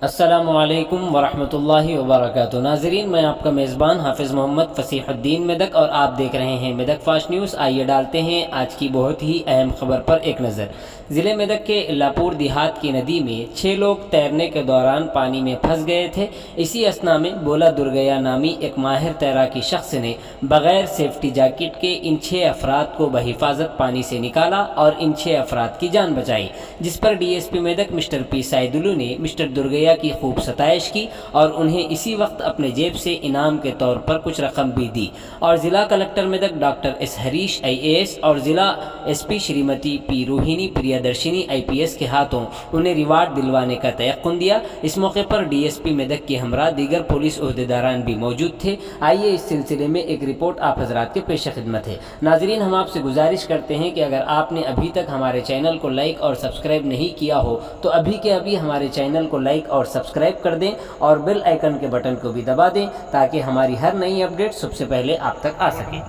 अस्सलामुअलैकुम वरहमतुल्लाहि वबरकातुहू। नाज़रीन, मैं आपका मेज़बान हाफिज़ मोहम्मद फ़सीहुद्दीन मेदक और आप देख रहे हैं मेदक फास्ट न्यूज़। आइए डालते हैं आज की बहुत ही अहम खबर पर एक नज़र। ज़िले मेदक के इल्लापुर देहात की नदी में 6 लोग तैरने के दौरान पानी में फंस गए थे। इसी असना में बोला दुर्गया नामी एक माहिर तैराकी शख्स ने बग़ैर सेफ्टी जैकेट के इन 6 अफराद को बहिफाजत पानी से निकाला और इन 6 अफराद की जान बचाई, जिस पर DSP मेदक मिस्टर पी साइदुलू ने मिस्टर दुर्गया की खूब सताइश की और उन्हें इसी वक्त अपने जेब से इनाम के तौर पर कुछ रकम भी दी। और ज़िला collector Medak doctor S Harish IAS और ज़िला SP Shrimati P Rohini Priyadarshini IPS के हाथों उन्हें रिवार्ड दिलवाने का तयक्कुन दिया। इस मौके पर DSP मेदक के हमरा दीगर पुलिस ओहदेदारान भी मौजूद थे। आइए इस सिलसिले में एक रिपोर्ट आप हजरात के पेश खिदमत है। नाजरीन, हम आपसे गुजारिश करते हैं कि अगर आपने अभी तक हमारे चैनल को लाइक और सब्सक्राइब नहीं किया हो तो अभी के अभी हमारे चैनल को लाइक और सब्सक्राइब कर दें और बेल आइकन के बटन को भी दबा दें ताकि हमारी हर नई अपडेट सबसे पहले आप तक आ सके।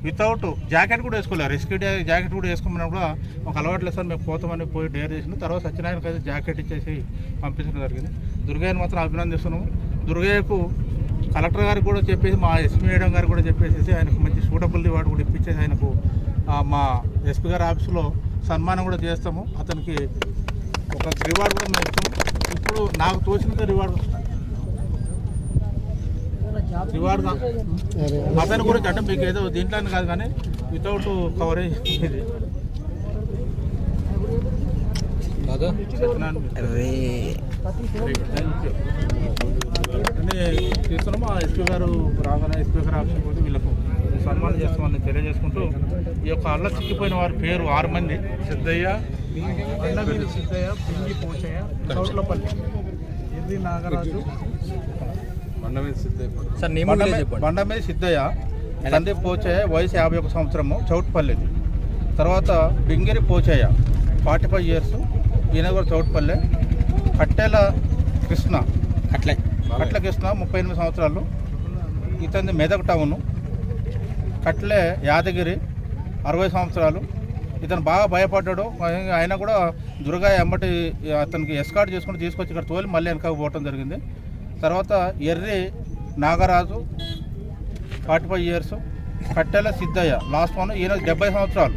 వితౌట్ జాకెట్ కూడా వేసుకోలేదు, రెస్క్యూ జాకెట్ కూడా వేసుకోమన్నా కూడా ఒక అలవాట్లేదు సార్, మేము పోతామని పోయి డేర్ చేసిన తర్వాత సత్యనారాయణకి అయితే జాకెట్ ఇచ్చేసి పంపించడం జరిగింది. దుర్గయ్యని మాత్రం అభినందిస్తున్నాము. దుర్గయ్యకు కలెక్టర్ గారికి కూడా చెప్పేసి మా SP మేడం గారికి కూడా చెప్పేసి ఆయనకు మంచి సూటబుల్ రివార్డు కూడా ఇప్పించేసి ఆయనకు మా SP గారి ఆఫీసులో సన్మానం కూడా చేస్తాము. అతనికి ఒక రివార్డు కూడా మేము ఇస్తాము. ఇప్పుడు నాకు తోచినంత రివార్డు అతని గురించి అంటే మీకు ఏదో దీంట్లో కాదు కానీ వితౌట్ కవరేజ్ ఇది తీసుకున్నాము. ఆ SP గారు రాగానే SP గారు ఆప్షన్ పోతే వీళ్ళకు సన్మానం చేస్తామని తెలియజేసుకుంటూ ఈ యొక్క అల్ల చిక్కిపోయిన వారి పేరు 6 మంది: సిద్ధయ్య, సిద్ధయ్య, పింగి పోచయ్య, చౌట్లపల్లి, ఎర్రి నాగరాజు, బండమేది సిద్ధయ్య, సందీప్ పోచయ్య, వయసు 51 సంవత్సరము, చౌట్పల్లి. తర్వాత బింగిరి పోచయ్య 45 years, ఈయన కూడా చౌట్పల్లె. కట్టెల కృష్ణ, కట్ల కృష్ణ 38 సంవత్సరాలు, ఇతని మెదక్ టౌను. కట్లే యాదగిరి 60 సంవత్సరాలు, ఇతను బాగా భయపడ్డాడు. ఆయన కూడా దుర్గా ఎంబటి అతనికి ఎస్కార్ట్ చేసుకుని తీసుకొచ్చి ఇక్కడ తోలి మళ్ళీ వెనక పోవటం జరిగింది. తర్వాత ఎర్రి నాగరాజు 45 years, కట్టెల సిద్ధయ్య లాస్ట్ వన్, ఈయన 70 సంవత్సరాలు.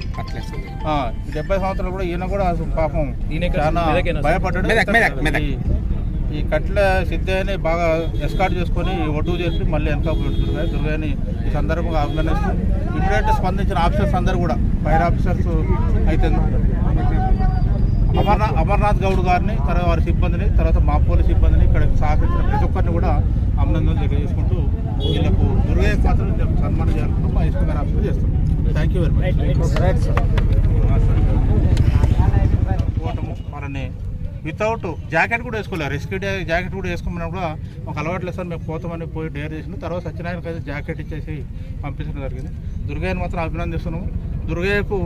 70 సంవత్సరాలు కూడా ఈయన కూడా పాపం చాలా భయపడ్డాడు. ఈ కట్టెల సిద్ధయ్యని బాగా ఎస్కార్ట్ చేసుకొని ఒడ్డు చేసి మళ్ళీ వెనక దుర్గాని ఈ సందర్భంగా అభినందిస్తూ ఇమీడియట్ స్పందించిన ఆఫీసర్స్ అందరూ కూడా, ఫైర్ ఆఫీసర్స్ అయితే అమర్నాథ్ గౌడ్ గారిని, తర్వాత వారి సిబ్బందిని, తర్వాత మా పోలీస్ సిబ్బందిని, ఇక్కడ సహకరించిన ప్రతి ఒక్కరిని కూడా అభినందనలు తెలియజేసుకుంటూ వీళ్ళకు దుర్గయ్య మాత్రం సన్మానం చేయాలనుకుంటూ మా SP గారి ఆఫీసులో చేస్తాం. Thank you very much. వారిని వితౌట్ జాకెట్ కూడా వేసుకోలేదు, రెస్క్యూ జాకెట్ కూడా వేసుకోమన్నా కూడా ఒక అలవాట్లేదు సార్, మేము పోతామని పోయి డేర్ చేసిన తర్వాత సత్యనారాయణకి అయితే జాకెట్ ఇచ్చేసి పంపించడం జరిగింది. దుర్గయ్యని మాత్రం అభినందిస్తున్నాము. దుర్గయ్యకు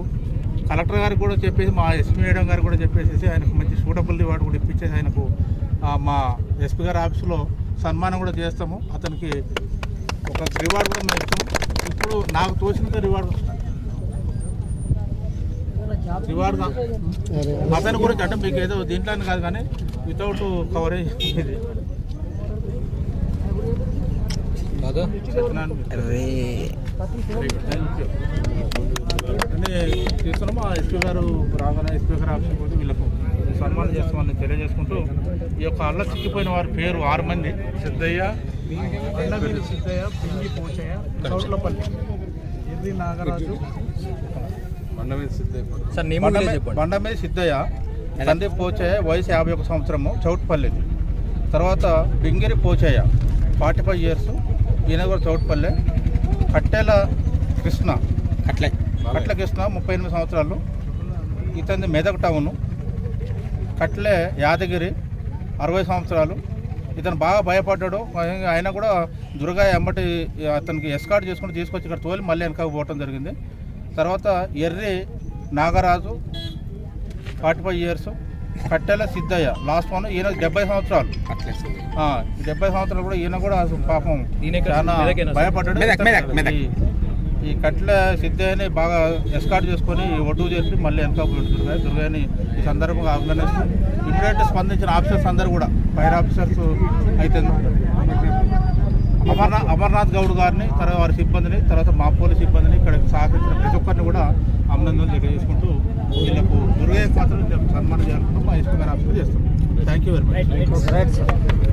కలెక్టర్ గారికి కూడా చెప్పేసి మా SP మేడం గారికి కూడా చెప్పేసి ఆయనకు మంచి సూటబుల్ రివార్డు కూడా ఇప్పించేసి ఆయనకు మా SP గారి ఆఫీసులో సన్మానం కూడా చేస్తాము. అతనికి ఒక రివార్డు కూడా మేము ఇస్తాము. ఇప్పుడు నాకు తోచినంత రివార్డు అతని గురించి అంటే మీకు ఏదో దీంట్లో కాదు కానీ వితౌట్ కవరేజ్ ఇది తీసుకున్నాము. ఆ SP గారు రాగానే SP గారు ఆప్షన్ పోతే వీళ్ళకు సన్మానం చేస్తామని తెలియజేసుకుంటూ ఈ యొక్క అల్ల చిక్కిపోయిన వారి పేరు 6 మంది: సిద్ధయ్య, సిద్ధయ్య, పింగి పోచయ్య, చౌట్లపల్లి, ఎర్రి నాగరాజు, బండమేది సిద్ధయ్య, సందీప్ పోచయ్య, వయసు 51 సంవత్సరము, చౌట్పల్లి. తర్వాత బింగిరి పోచయ్య 45 years, ఈయన కూడా చౌట్పల్లె. కట్టెల కృష్ణ, కట్ల కృష్ణ 38 సంవత్సరాలు, ఇతని మెదక్ టౌను. కట్లే యాదగిరి 60 సంవత్సరాలు, ఇతను బాగా భయపడ్డాడు. ఆయన కూడా దుర్గా ఎంబటి అతనికి ఎస్కార్ట్ చేసుకుని తీసుకొచ్చి ఇక్కడ తోలి మళ్ళీ వెనక పోవటం జరిగింది. తర్వాత ఎర్రి నాగరాజు 45 years, కట్టెల సిద్ధయ్య లాస్ట్ వన్, ఈయన 70 సంవత్సరాలు. 70 సంవత్సరాలు కూడా ఈయన కూడా పాపం చాలా భయపడ్డాడు. ఈ కట్ల సిద్ధయ్యని బాగా ఎస్కార్ట్ చేసుకొని ఒడ్డు చేసి మళ్ళీ వెనక పోయి దుర్గాని ఈ సందర్భంగా అభినందిస్తూ ఇమీడియట్ స్పందించిన ఆఫీసర్స్ అందరూ కూడా ఫైర్ ఆఫీసర్స్ అయితే అమర్నాథ్ గౌడ్ గారిని, తర్వాత వారి సిబ్బందిని, తర్వాత మా పోలీస్ సిబ్బందిని, ఇక్కడ సహకరించిన ప్రతి ఒక్కరిని కూడా అభినందనలు తెలియజేసుకుంటూ వీళ్ళకు దుర్గయ్య మాత్రం సన్మానం చేయాలనుకుంటూ మా ఎస్పీ గారి ఆఫీస్లో చేస్తాం. Thank you very much.